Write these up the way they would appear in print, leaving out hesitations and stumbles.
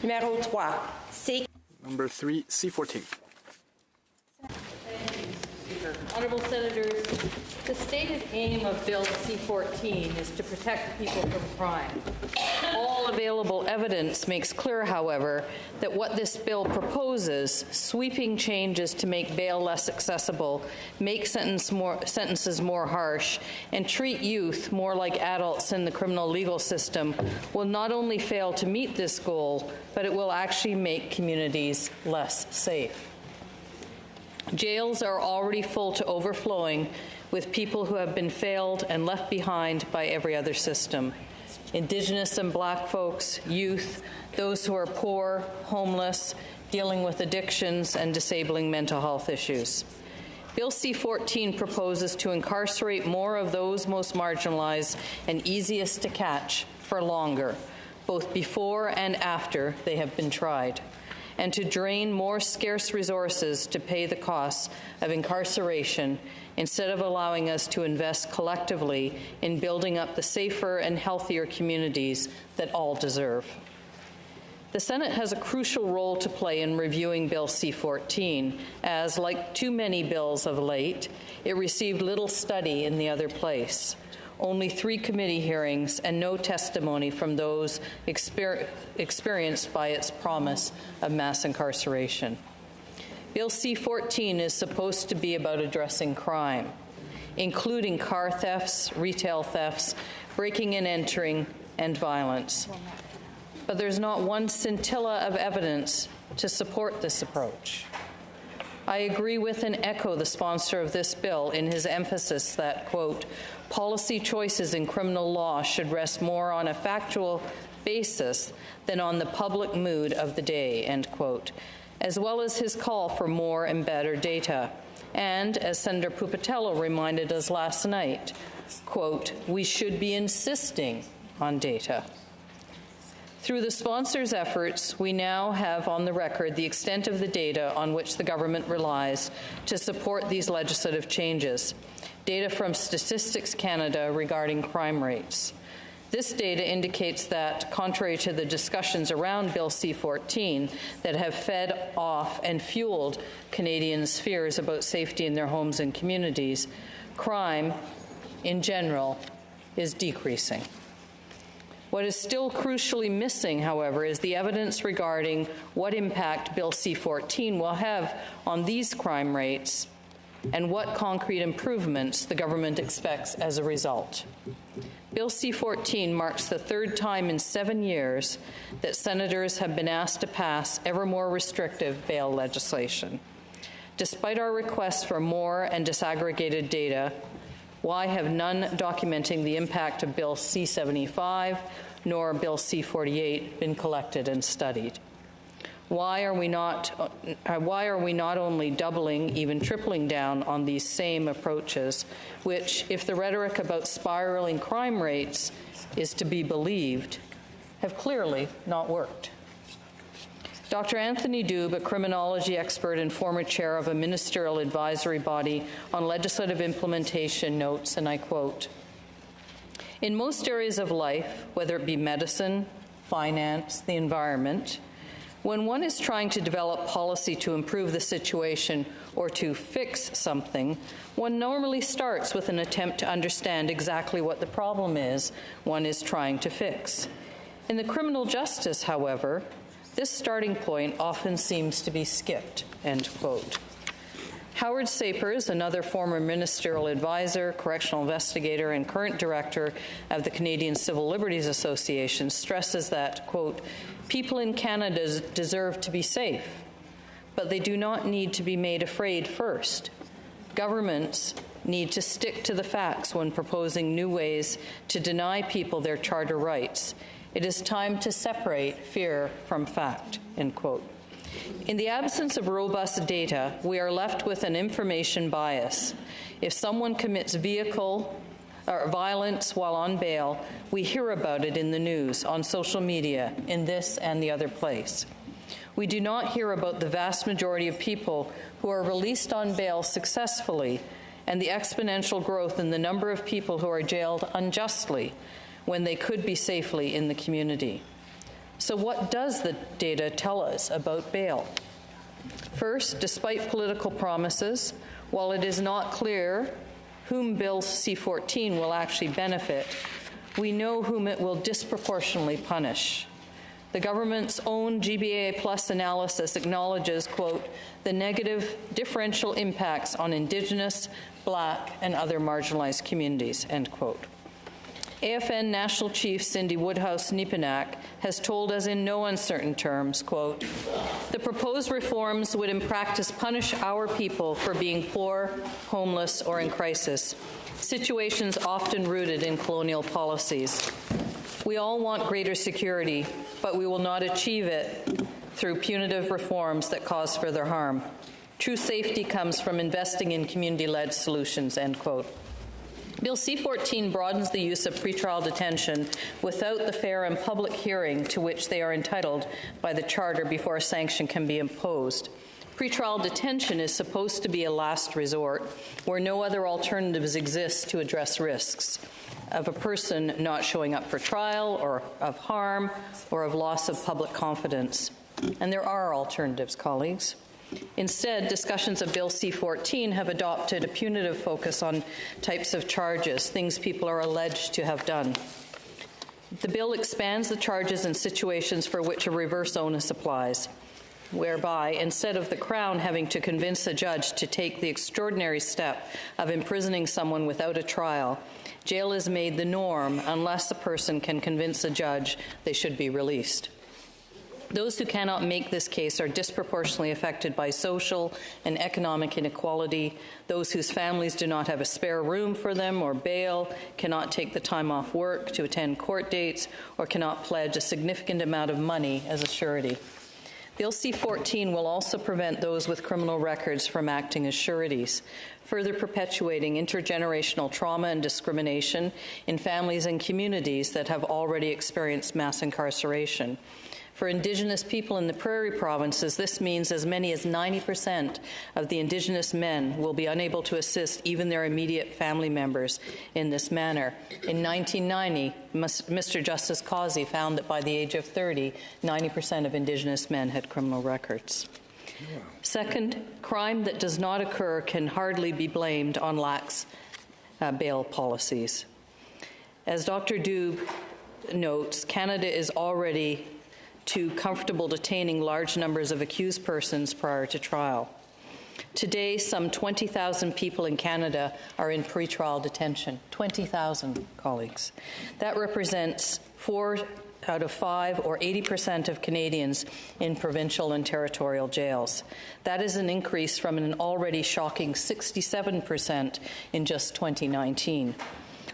Numéro 3. Number 3, C-14. Honourable Senators, the stated aim of Bill C-14 is to protect people from crime. All available evidence makes clear, however, that what this bill proposes, sweeping changes to make bail less accessible, make sentences more harsh, and treat youth more like adults in the criminal legal system, will not only fail to meet this goal, but it will actually make communities less safe. Jails are already full to overflowing with people who have been failed and left behind by every other system. Indigenous and Black folks, youth, those who are poor, homeless, dealing with addictions and disabling mental health issues. Bill C-14 proposes to incarcerate more of those most marginalized and easiest to catch for longer, both before and after they have been tried, and to drain more scarce resources to pay the costs of incarceration instead of allowing us to invest collectively in building up the safer and healthier communities that all deserve. The Senate has a crucial role to play in reviewing Bill C-14, as, like too many bills of late, it received little study in the other place. Only 3 committee hearings and no testimony from those experienced by its promise of mass incarceration. Bill C-14 is supposed to be about addressing crime, including car thefts, retail thefts, breaking and entering, and violence. But there's not one scintilla of evidence to support this approach. I agree with and echo the sponsor of this bill in his emphasis that, quote, policy choices in criminal law should rest more on a factual basis than on the public mood of the day, end quote, as well as his call for more and better data. And, as Senator Pupatello reminded us last night, quote, we should be insisting on data. Through the sponsor's efforts, we now have on the record the extent of the data on which the government relies to support these legislative changes. Data from Statistics Canada regarding crime rates. This data indicates that, contrary to the discussions around Bill C-14 that have fed off and fueled Canadians' fears about safety in their homes and communities, crime, in general, is decreasing. What is still crucially missing, however, is the evidence regarding what impact Bill C-14 will have on these crime rates and what concrete improvements the government expects as a result. Bill C-14 marks the 3rd time in 7 years that senators have been asked to pass ever more restrictive bail legislation. Despite our requests for more and disaggregated data, why have none documenting the impact of Bill C-75 nor Bill C-48 been collected and studied? Why are we not only doubling, even tripling down on these same approaches, which, if the rhetoric about spiraling crime rates is to be believed, have clearly not worked? Dr. Anthony Dube, a criminology expert and former chair of a ministerial advisory body on legislative implementation, notes, and I quote, in most areas of life, whether it be medicine, finance, the environment, when one is trying to develop policy to improve the situation or to fix something, one normally starts with an attempt to understand exactly what the problem is one is trying to fix. In the criminal justice, however, this starting point often seems to be skipped, end quote. Howard Sapers, another former ministerial advisor, correctional investigator, and current director of the Canadian Civil Liberties Association, stresses that, quote, people in Canada deserve to be safe, but they do not need to be made afraid first. Governments need to stick to the facts when proposing new ways to deny people their charter rights. It is time to separate fear from fact, end quote. In the absence of robust data, we are left with an information bias. If someone commits violence while on bail, we hear about it in the news, on social media, in this and the other place. We do not hear about the vast majority of people who are released on bail successfully and the exponential growth in the number of people who are jailed unjustly when they could be safely in the community. So what does the data tell us about bail? First, despite political promises, while it is not clear whom Bill C-14 will actually benefit, we know whom it will disproportionately punish. The government's own GBA Plus analysis acknowledges, quote, the negative differential impacts on Indigenous, Black, and other marginalized communities, end quote. AFN National Chief Cindy Woodhouse-Nepenak has told us in no uncertain terms, quote, the proposed reforms would in practice punish our people for being poor, homeless, or in crisis, situations often rooted in colonial policies. We all want greater security, but we will not achieve it through punitive reforms that cause further harm. True safety comes from investing in community-led solutions, end quote. Bill C-14 broadens the use of pretrial detention without the fair and public hearing to which they are entitled by the Charter before a sanction can be imposed. Pretrial detention is supposed to be a last resort where no other alternatives exist to address risks of a person not showing up for trial, or of harm, or of loss of public confidence. And there are alternatives, colleagues. Instead, discussions of Bill C-14 have adopted a punitive focus on types of charges, things people are alleged to have done. The bill expands the charges in situations for which a reverse onus applies, whereby, instead of the Crown having to convince a judge to take the extraordinary step of imprisoning someone without a trial, jail is made the norm unless a person can convince a judge they should be released. Those who cannot make this case are disproportionately affected by social and economic inequality. Those whose families do not have a spare room for them or bail, cannot take the time off work to attend court dates, or cannot pledge a significant amount of money as a surety. Bill C-14 will also prevent those with criminal records from acting as sureties, further perpetuating intergenerational trauma and discrimination in families and communities that have already experienced mass incarceration. For Indigenous people in the prairie provinces, this means as many as 90% of the Indigenous men will be unable to assist even their immediate family members in this manner. In 1990, Mr. Justice Causey found that by the age of 30, 90% of Indigenous men had criminal records. Second, crime that does not occur can hardly be blamed on lax bail policies. As Dr. Dube notes, Canada is already too comfortable detaining large numbers of accused persons prior to trial. Today, some 20,000 people in Canada are in pretrial detention. 20,000, colleagues. That represents 4 out of 5, or 80% of Canadians in provincial and territorial jails. That is an increase from an already shocking 67% in just 2019.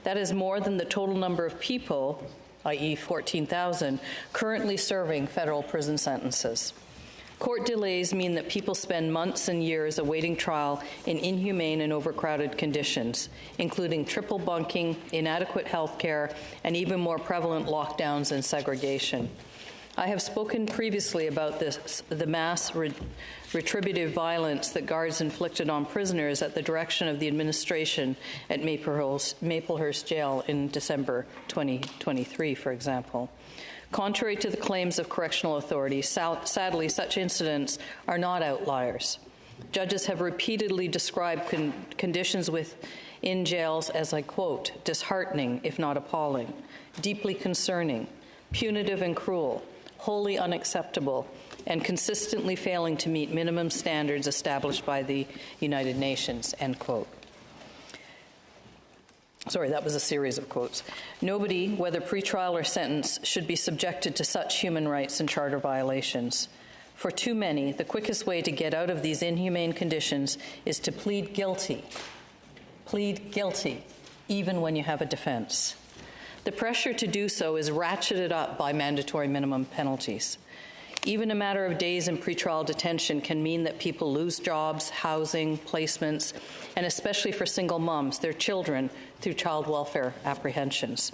That is more than the total number of people, i.e. 14,000, currently serving federal prison sentences. Court delays mean that people spend months and years awaiting trial in inhumane and overcrowded conditions, including triple bunking, inadequate health care, and even more prevalent lockdowns and segregation. I have spoken previously about the mass retributive violence that guards inflicted on prisoners at the direction of the administration at Maplehurst Jail in December 2023, for example. Contrary to the claims of correctional authorities, sadly, such incidents are not outliers. Judges have repeatedly described conditions within jails as, I quote, disheartening, if not appalling, deeply concerning, punitive and cruel, wholly unacceptable, and consistently failing to meet minimum standards established by the United Nations, end quote. Sorry, that was a series of quotes. Nobody, whether pretrial or sentence, should be subjected to such human rights and charter violations. For too many, the quickest way to get out of these inhumane conditions is to plead guilty. Plead guilty, even when you have a defense. The pressure to do so is ratcheted up by mandatory minimum penalties. Even a matter of days in pretrial detention can mean that people lose jobs, housing, placements, and especially for single moms, their children, through child welfare apprehensions.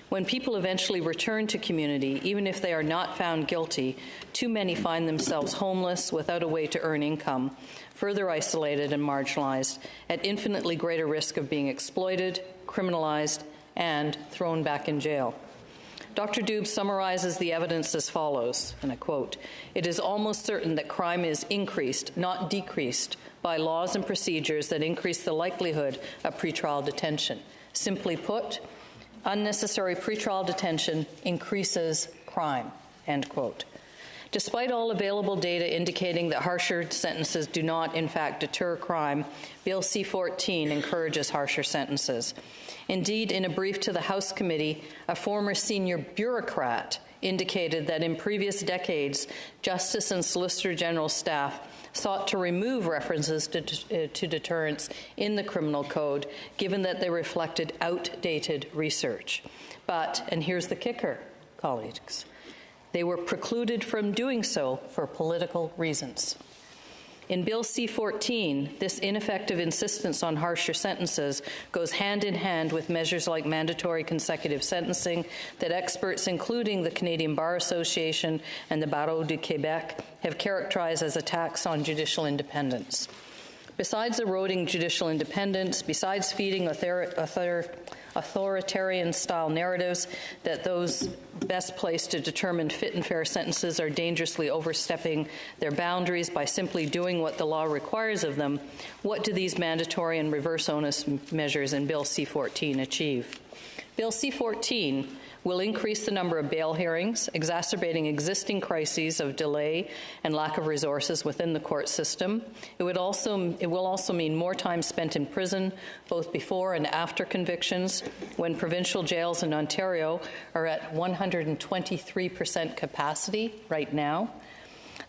When people eventually return to community, even if they are not found guilty, too many find themselves homeless, without a way to earn income, further isolated and marginalized, at infinitely greater risk of being exploited, criminalized, and thrown back in jail. Dr. Doob summarizes the evidence as follows, and I quote, "It is almost certain that crime is increased, not decreased, by laws and procedures that increase the likelihood of pretrial detention. Simply put, unnecessary pretrial detention increases crime," end quote. Despite all available data indicating that harsher sentences do not, in fact, deter crime, Bill C-14 encourages harsher sentences. Indeed, in a brief to the House Committee, a former senior bureaucrat indicated that in previous decades, Justice and Solicitor General staff sought to remove references to deterrence in the criminal code, given that they reflected outdated research. But, and here's the kicker, colleagues, they were precluded from doing so for political reasons. In Bill C-14, this ineffective insistence on harsher sentences goes hand in hand with measures like mandatory consecutive sentencing that experts, including the Canadian Bar Association and the Barreau du Québec, have characterized as attacks on judicial independence. Besides eroding judicial independence, besides feeding authoritarian-style narratives that those best placed to determine fit and fair sentences are dangerously overstepping their boundaries by simply doing what the law requires of them, what do these mandatory and reverse onus measures in Bill C-14 achieve? Bill C-14 will increase the number of bail hearings, exacerbating existing crises of delay and lack of resources within the court system. It will also mean more time spent in prison, both before and after convictions, when provincial jails in Ontario are at 123% capacity right now.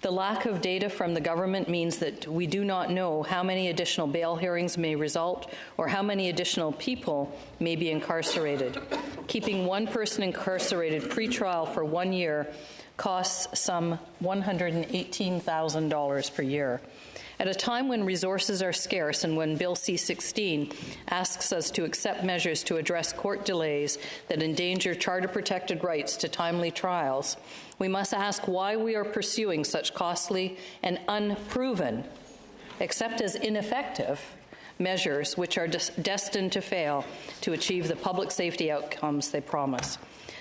The lack of data from the government means that we do not know how many additional bail hearings may result or how many additional people may be incarcerated. Keeping one person incarcerated pre-trial for 1 year costs some $118,000 per year. At a time when resources are scarce and when Bill C-16 asks us to accept measures to address court delays that endanger charter-protected rights to timely trials, we must ask why we are pursuing such costly and unproven, except as ineffective, measures which are destined to fail to achieve the public safety outcomes they promise.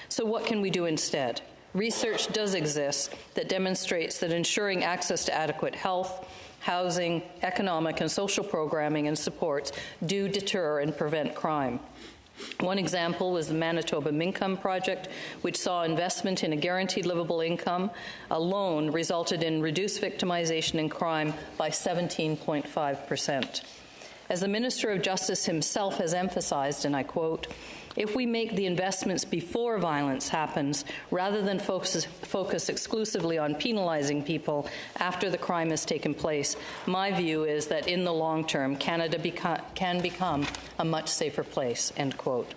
So what can we do instead? Research does exist that demonstrates that ensuring access to adequate health, housing, economic and social programming and supports do deter and prevent crime. One example was the Manitoba Mincome Project, which saw investment in a guaranteed livable income alone resulted in reduced victimization and crime by 17.5%. As the Minister of Justice himself has emphasized, and I quote, "If we make the investments before violence happens, rather than focus exclusively on penalizing people after the crime has taken place, my view is that in the long term, Canada can become a much safer place," end quote.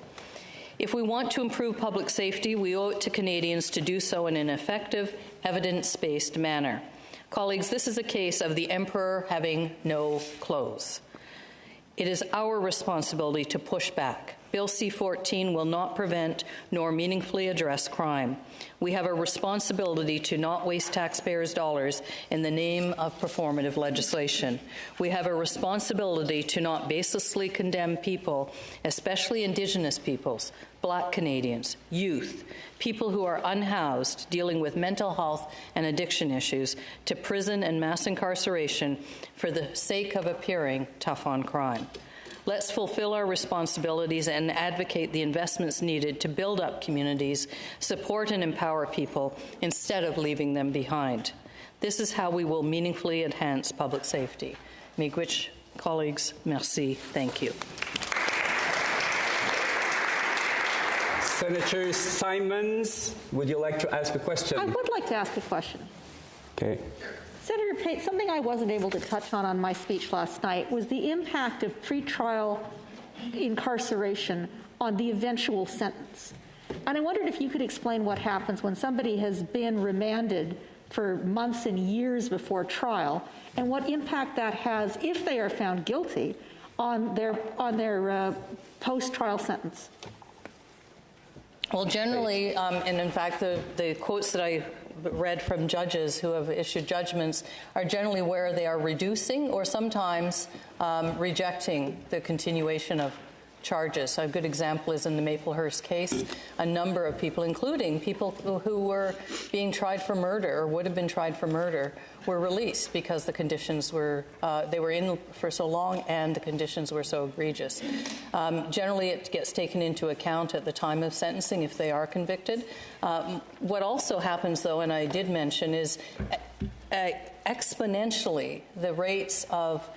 If we want to improve public safety, we owe it to Canadians to do so in an effective, evidence-based manner. Colleagues, this is a case of the emperor having no clothes. It is our responsibility to push back. Bill C-14 will not prevent nor meaningfully address crime. We have a responsibility to not waste taxpayers' dollars in the name of performative legislation. We have a responsibility to not baselessly condemn people, especially Indigenous peoples, Black Canadians, youth, people who are unhoused, dealing with mental health and addiction issues, to prison and mass incarceration for the sake of appearing tough on crime. Let's fulfill our responsibilities and advocate the investments needed to build up communities, support and empower people, instead of leaving them behind. This is how we will meaningfully enhance public safety. Miigwech, colleagues, merci. Thank you. Senator Simons, would you like to ask a question? I would like to ask a question. Okay. Senator Pate, something I wasn't able to touch on my speech last night was the impact of pretrial incarceration on the eventual sentence. And I wondered if you could explain what happens when somebody has been remanded for months and years before trial, and what impact that has, if they are found guilty, on their post-trial sentence. Well, generally, and in fact, the quotes that I read from judges who have issued judgments are generally where they are reducing or sometimes rejecting the continuation of charges. A good example is in the Maplehurst case. A number of people, including people who were being tried for murder or would have been tried for murder, were released because the conditions were, they were in for so long and the conditions were so egregious. Generally, it gets taken into account at the time of sentencing if they are convicted. What also happens, though, and I did mention, is exponentially the rates of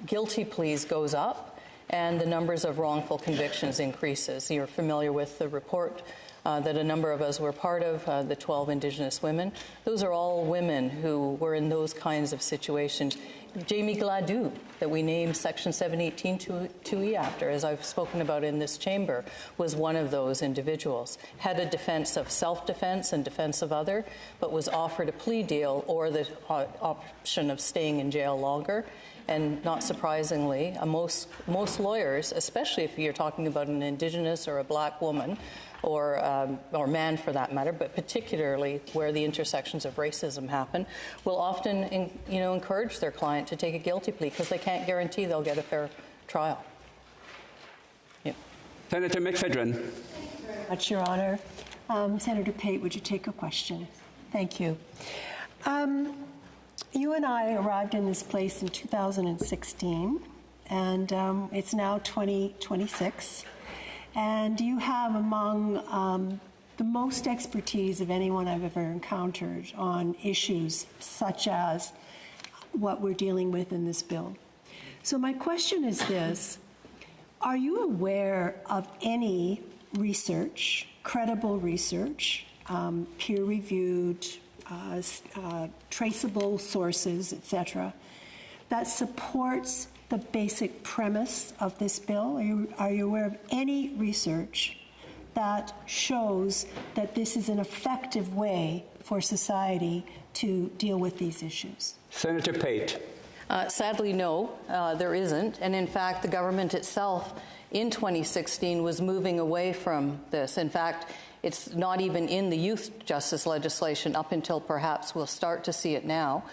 guilty pleas goes up and the numbers of wrongful convictions increases. You're familiar with the report that a number of us were part of, the 12 Indigenous women. Those are all women who were in those kinds of situations. Jamie Gladue, that we named Section 718(2)(e) after, as I've spoken about in this chamber, was one of those individuals. Had a defense of self-defense and defense of other, but was offered a plea deal or the option of staying in jail longer. And not surprisingly, most lawyers, especially if you're talking about an Indigenous or a Black woman, or man for that matter, but particularly where the intersections of racism happen, will often encourage their client to take a guilty plea because they can't guarantee they'll get a fair trial. Yeah. Senator McPhedran. Thank you very much, Your Honor. Senator Pate, would you take a question? Thank you. You and I arrived in this place in 2016, and it's now 2026. And you have among the most expertise of anyone I've ever encountered on issues such as what we're dealing with in this bill. So my question is this: are you aware of any research, credible research, peer-reviewed, traceable sources, etc., that supports the basic premise of this bill? Are you aware of any research that shows that this is an effective way for society to deal with these issues? Senator Pate. Sadly, no, there isn't. And in fact, the government itself in 2016 was moving away from this. In fact, it's not even in the youth justice legislation up until perhaps we'll start to see it now,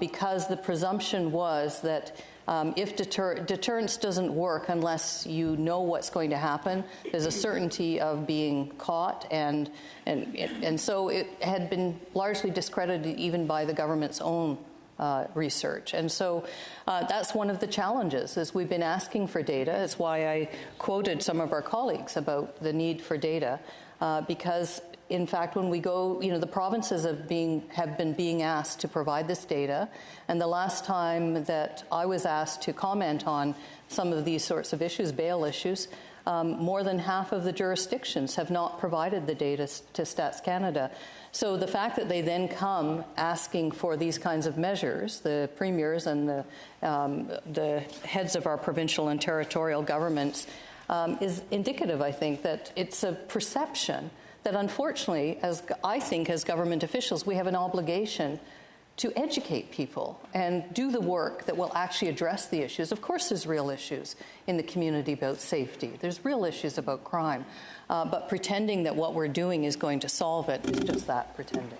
because the presumption was that if deterrence doesn't work unless you know what's going to happen, there's a certainty of being caught, and so it had been largely discredited even by the government's own research. And so that's one of the challenges, is we've been asking for data. It's why I quoted some of our colleagues about the need for data, because in fact, when we go, the provinces have been being asked to provide this data, and the last time that I was asked to comment on some of these sorts of issues, bail issues, more than half of the jurisdictions have not provided the data to Stats Canada. So the fact that they then come asking for these kinds of measures, the premiers and the heads of our provincial and territorial governments, is indicative, I think, that it's a perception that unfortunately, as government officials, we have an obligation to educate people and do the work that will actually address the issues. Of course, there's real issues in the community about safety. There's real issues about crime. But pretending that what we're doing is going to solve it is just that, pretending.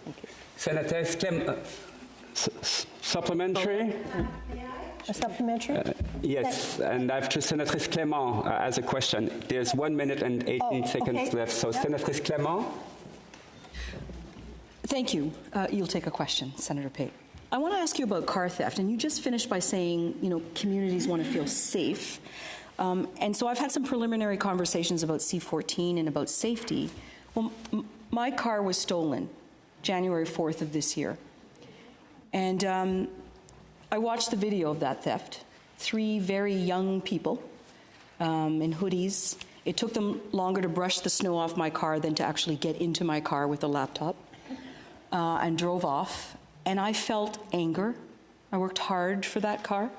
Thank you. Senator supplementary? A supplementary? Yes, and I have to Senatrice Clément as a question. There's 1 minute and 18 seconds left. So, yep. Senatrice Clément. Thank you. You'll take a question, Senator Pate. I want to ask you about car theft, and you just finished by saying, communities want to feel safe. And so I've had some preliminary conversations about C-14 and about safety. Well, my car was stolen January 4th of this year. And I watched the video of that theft. 3 very young people in hoodies. It took them longer to brush the snow off my car than to actually get into my car with a laptop, and drove off. And I felt anger. I worked hard for that car,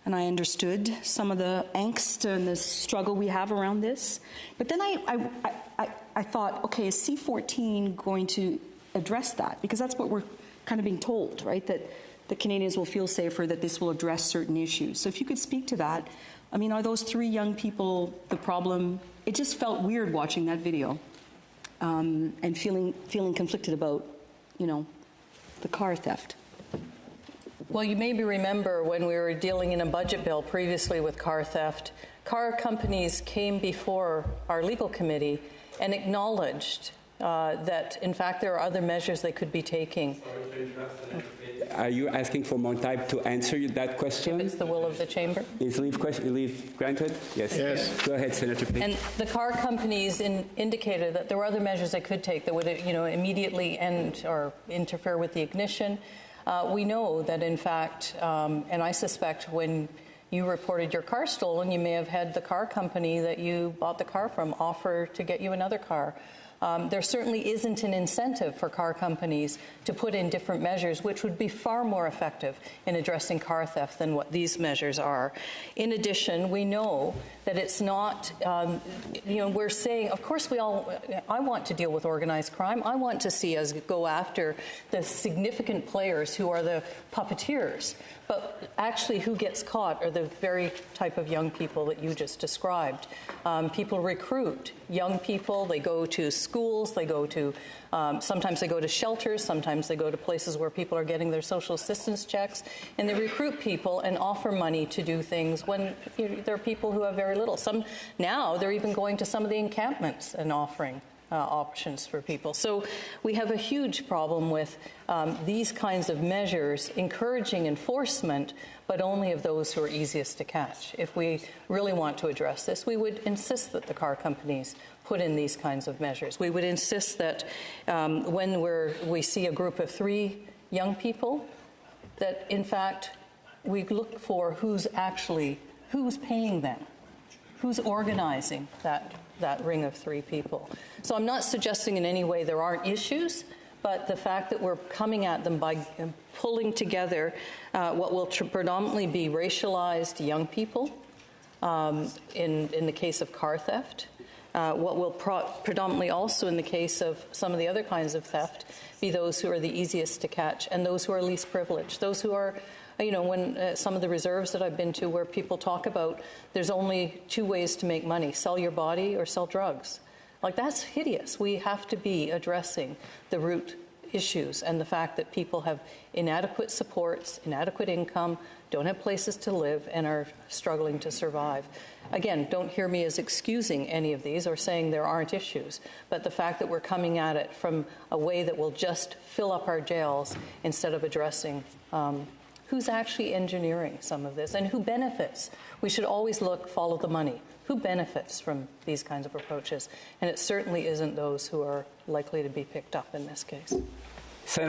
and I understood some of the angst and the struggle we have around this. But then I thought, okay, is C-14 going to address that? Because that's what we're kind of being told, right? That the Canadians will feel safer, that this will address certain issues. So if you could speak to that. I mean, are those 3 young people the problem? It just felt weird watching that video, and feeling conflicted about, the car theft. Well, you maybe remember when we were dealing in a budget bill previously with car theft, car companies came before our legal committee and acknowledged that, in fact, there are other measures they could be taking. Are you asking for more time to answer that question? If it's the will of the chamber. Is leave granted? Yes. Yes. Go ahead, Senator Pate. And the car companies indicated that there were other measures they could take that would, immediately end or interfere with the ignition. We know that, in fact, and I suspect when you reported your car stolen, you may have had the car company that you bought the car from offer to get you another car. There certainly isn't an incentive for car companies to put in different measures, which would be far more effective in addressing car theft than what these measures are. In addition, we know that it's not, we're saying, of course, I want to deal with organized crime. I want to see us go after the significant players who are the puppeteers. But actually, who gets caught are the very type of young people that you just described. People recruit young people. They go to schools. They go to, sometimes they go to shelters. Sometimes they go to places where people are getting their social assistance checks. And they recruit people and offer money to do things when there are people who have very little. Now they're even going to some of the encampments and offering options for people. So we have a huge problem with these kinds of measures encouraging enforcement, but only of those who are easiest to catch. If we really want to address this, we would insist that the car companies put in these kinds of measures. We would insist that when we see a group of 3 young people, that in fact we look for who's paying them, who's organizing that ring of 3 people. So I'm not suggesting in any way there aren't issues, but the fact that we're coming at them by pulling together what will predominantly be racialized young people, in the case of car theft, what will predominantly also in the case of some of the other kinds of theft be those who are the easiest to catch and those who are least privileged, those who are when some of the reserves that I've been to where people talk about there's only 2 ways to make money, sell your body or sell drugs. Like, that's hideous. We have to be addressing the root issues and the fact that people have inadequate supports, inadequate income, don't have places to live, and are struggling to survive. Again, don't hear me as excusing any of these or saying there aren't issues, but the fact that we're coming at it from a way that will just fill up our jails instead of addressing who's actually engineering some of this and who benefits. We should always follow the money. Who benefits from these kinds of approaches? And it certainly isn't those who are likely to be picked up in this case.